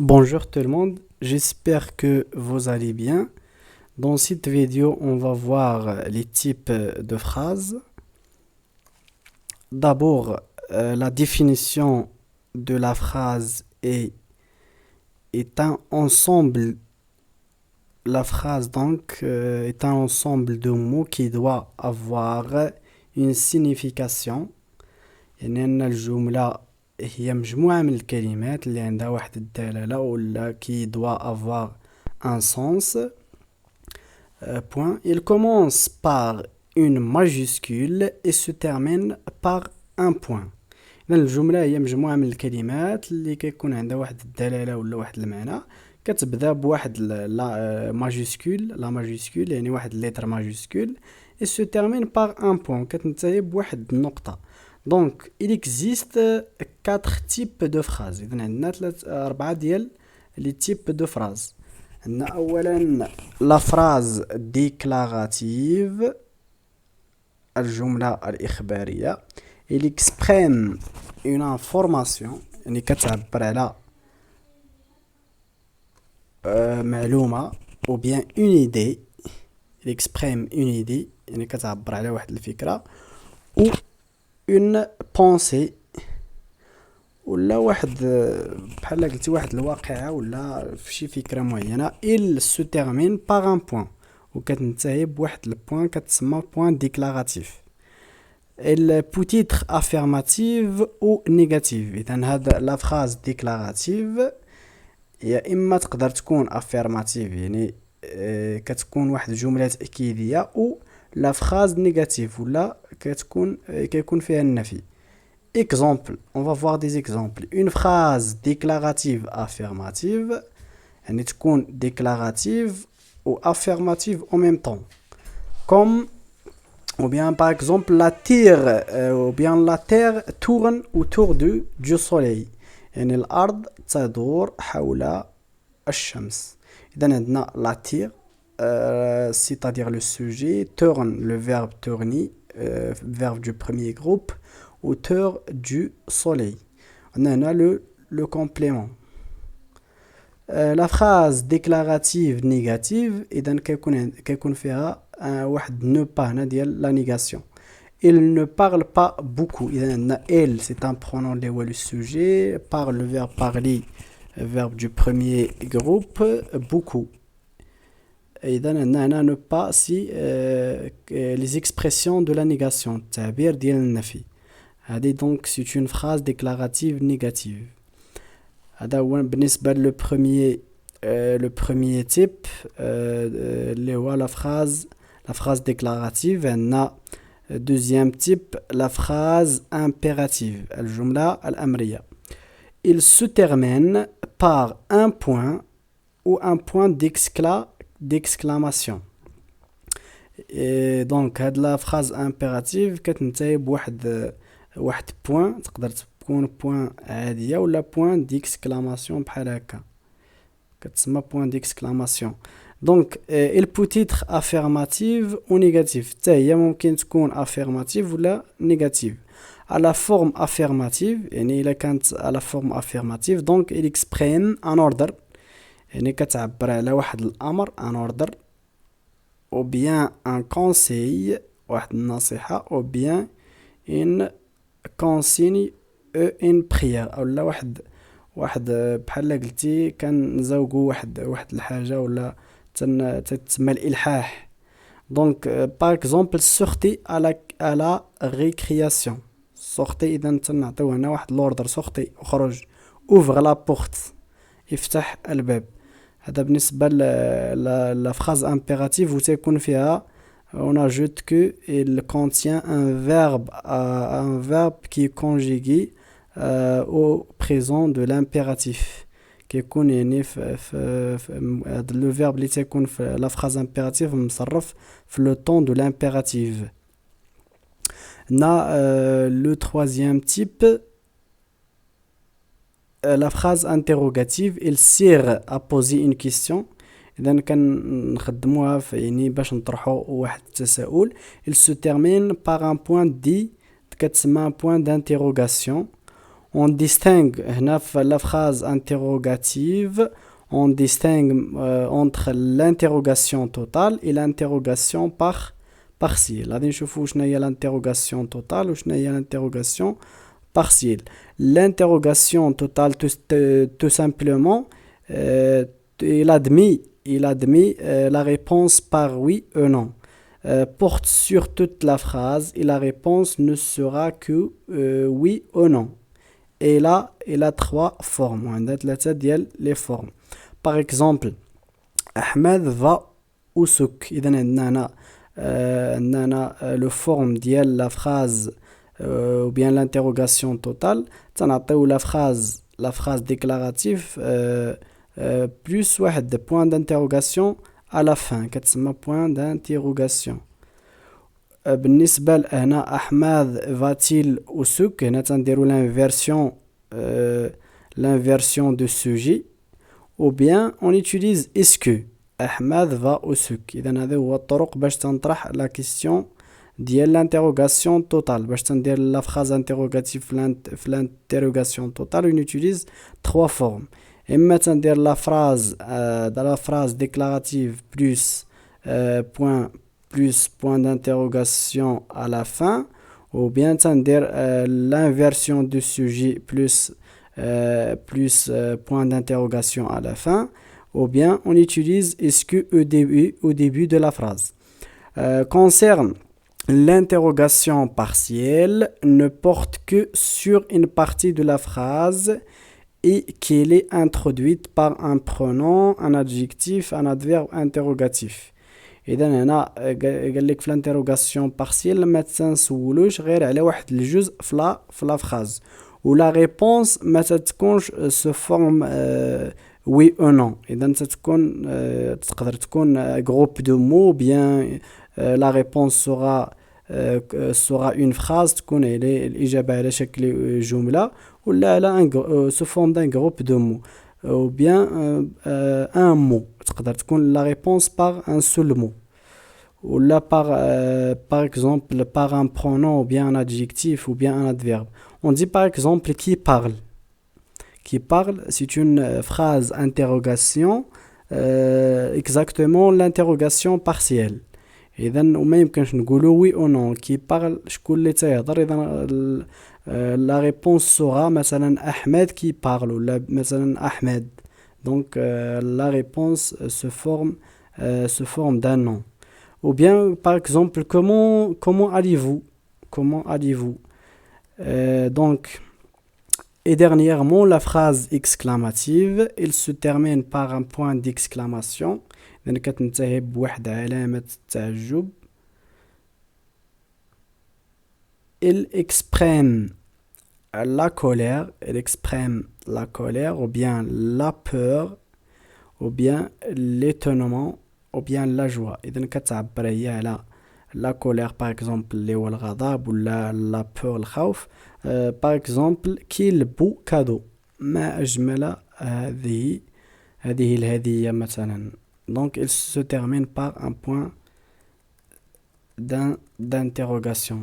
Bonjour tout le monde, j'espère que vous allez bien. Dans cette vidéo, on va voir les types de phrases. D'abord, la définition de la phrase est un ensemble. La phrase donc est un ensemble de mots qui doit avoir une signification. يعني أن الجملة هي مجموعة من الكلمات اللي عندها واحد الدلالة ولا qui doit avoir un sens. Point. Il commence par une majuscule et se termine par un point. إذن الجملة هي مجموعة من الكلمات اللي كيكون عندها واحد الدلالة ولا واحد المعنى كتبدا بواحد لا ماجيسكول يعني واحد لتر ماجيسكول et se termine par un point كتنتهي بواحد النقطة. Donc, il existe 4 types de phrases. إذن عندنا 4 ديال les types de phrases. عندنا أولا la phrase déclarative الجملة الإخبارية. Il exprime une information يعني كتعبر على معلومة ou bien une idée. Il exprime une idée يعني كتعبر على واحد الفكرة ou une pensée ولا واحد بحال قلتي واحد الواقعة ولا فشي فكرة معينة. il se termine par un point وكتنتهي بواحد البوان كتسمى point déclaratif. elle peut être affirmative ou négative. إذن هاد la phrase déclarative يا إما تقدر تكون affirmative يعني كتكون واحد الجملة تأكيدية أو لا phrase négative ولا كيكون فيها النفي. Exemple, on va voir des exemples. Une phrase déclarative affirmative يعني تكون déclarative ou affirmative en même temps. Comme ou bien par exemple la terre tourne autour du soleil. يعني الأرض تدور حول الشمس. إذن عندنا la terre c'est-à-dire le sujet, tourne le verbe tourner, verbe du premier groupe, hauteur du soleil. On a le complément. La phrase déclarative négative إذن كيكون فيها واحد ne pas هنا ديال la négation. Il ne parle pas beaucoup. إذن elle c'est un pronom اللي هو le sujet, parle le verbe parler, verbe du premier groupe, beaucoup. إذن عندنا هنا ne pas si les expressions de la négation التعبير ديال النفي. هذه donc c'est une phrase déclarative négative. هذا هو بالنسبة le premier type اللي هو la phrase déclarative. عندنا deuxième type la phrase impérative الجملة الأمرية. Il se termine par un point ou un point d'exclamation. Et donc هاد la phrase impérative كتنتهي بواحد point تقدر تكون point عادية ولا point d'exclamation بحال هكا كتسمى point d'exclamation. Donc il peut être affirmative ou négative. حتى هي ممكن تكون affirmative ولا négative. À la forme affirmative يعني إلا كانت à la forme affirmative donc il exprime un ordre يعني كتعبر على واحد الأمر un ordre ou bien un conseil واحد النصيحة ou bien une consigne une prière أو لا واحد بحال قلتي كنزوقو واحد الحاجة ولا تتسمى الإلحاح. donc par exemple sortez à la récréation. sortez إذا تنعطيو هنا واحد l'ordre sortez اخرج ouvre la porte افتح الباب. هذا بالنسبة la phrase impérative وتكون فيها on ajoute que il contient un verbe qui est conjugué au présent de l'impératif كيكون يعني le verbe اللي تيكون في la phrase impérative مصرف في le temps de l'impératif. Le troisième type la phrase interrogative il sert à poser une question. إذا كنخدموها يعني باش نطرحوا واحد التساؤل. il se termine par un point dit كتسمى un point d'interrogation. On distingue هنا في la phrase interrogative on distingue entre l'interrogation totale et l'interrogation partielle. غادي نشوفوا شنو هي l'interrogation totale وشنو هي l'interrogation partielle. L'interrogation totale tout simplement il admet la réponse par oui ou non. Porte sur toute la phrase et la réponse ne sera que oui ou non. Et là, il a trois formes. On a les formes. Par exemple, Ahmed va au souk. إذا عندنا le forme ديال la phrase ou bien l'interrogation totale. تنعطيو la phrase déclarative plus واحد point d'interrogation à la fin كتسمى point d'interrogation. بالنسبة لهنا أحمد va-t-il au souk هنا تنديرو l'inversion de sujet ou bien on utilise est-ce que أحمد va au souk. إذا هذا هو الطرق باش تنطرح la question ديال l'interrogation totale. باش تندير la phrase interrogative في l'interrogation totale on utilise trois formes. إما تندير la phrase déclarative plus point d'interrogation à la fin ou bien تندير l'inversion du sujet plus point d'interrogation à la fin ou bien on utilise est-ce que au début de la phrase. Concerne l'interrogation partielle ne porte que sur une partie de la phrase et qu'elle est introduite par un pronom, un adjectif, un adverbe interrogatif. إذا هنا قال لك في l'interrogation partielle ما تنسولوش غير على واحد الجزء في لا phrase ولا réponse ما تتكونش سو فورم oui ou non. إذا تتكون تقدر تكون groupe de mots bien la réponse sera une phrase تكون الإجابة على شكل جملة ولا على sous forme d'un groupe de mots ou bien un mot تقدر تكون la réponse par un seul mot ou là par exemple par un pronom ou bien un adjectif ou bien un adverbe. On dit par exemple qui parle, c'est une phrase interrogation exactement l'interrogation partielle. إذا وما يمكنش نقولوا oui ou non qui parle شكون اللي تيهضر. إذا la réponse sera مثلا أحمد qui parle ou مثلا أحمد. Donc la réponse se forme d'un nom. Ou bien par exemple comment allez-vous, donc et dernièrement la phrase exclamative elle se termine par un point d'exclamation. إذا كتنتهي بواحد علامة تعجب. Elle exprime la colère ou bien la peur ou bien l'étonnement ou bien la joie. إذا كتعبر هي على la colère par exemple اللي هو الغضب ولا la peur الخوف. par exemple quel beau cadeau ما أجمل هذه الهدية مثلا. Donc il se termine par un point d'interrogation.